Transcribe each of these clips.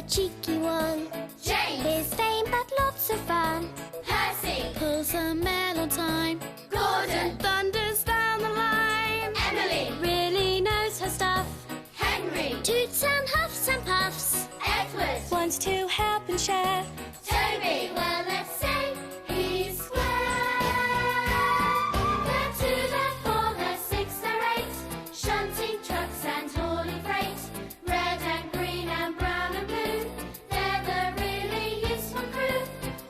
cheeky one. James. He's vain but lots of fun. Percy. Pulls a mail on time. Gordon. Thunders down the line. Emily. Really knows her stuff. Henry. Toots and huffs and puffs. Edward. Wants to help and share. Toby. Well, let's say he's square. They're two, they're four, they're six, they're eight. Shunting trucks and hauling freight. Red and green and brown and blue. They're the really useful crew.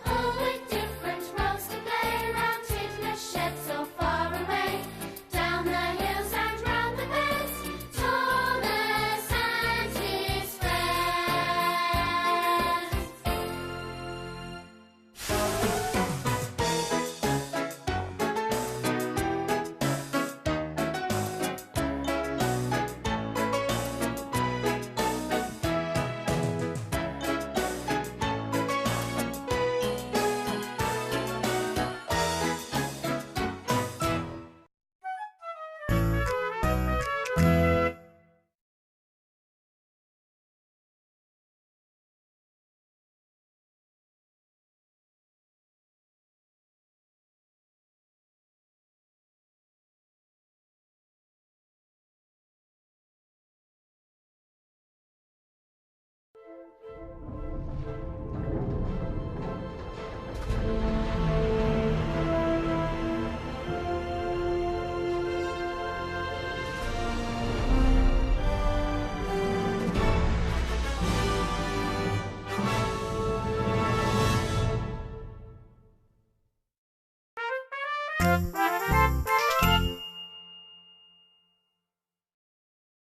All with different roles to play. Round tidless sheds or far away. Down the hills and round the bends. Thomas and his friends.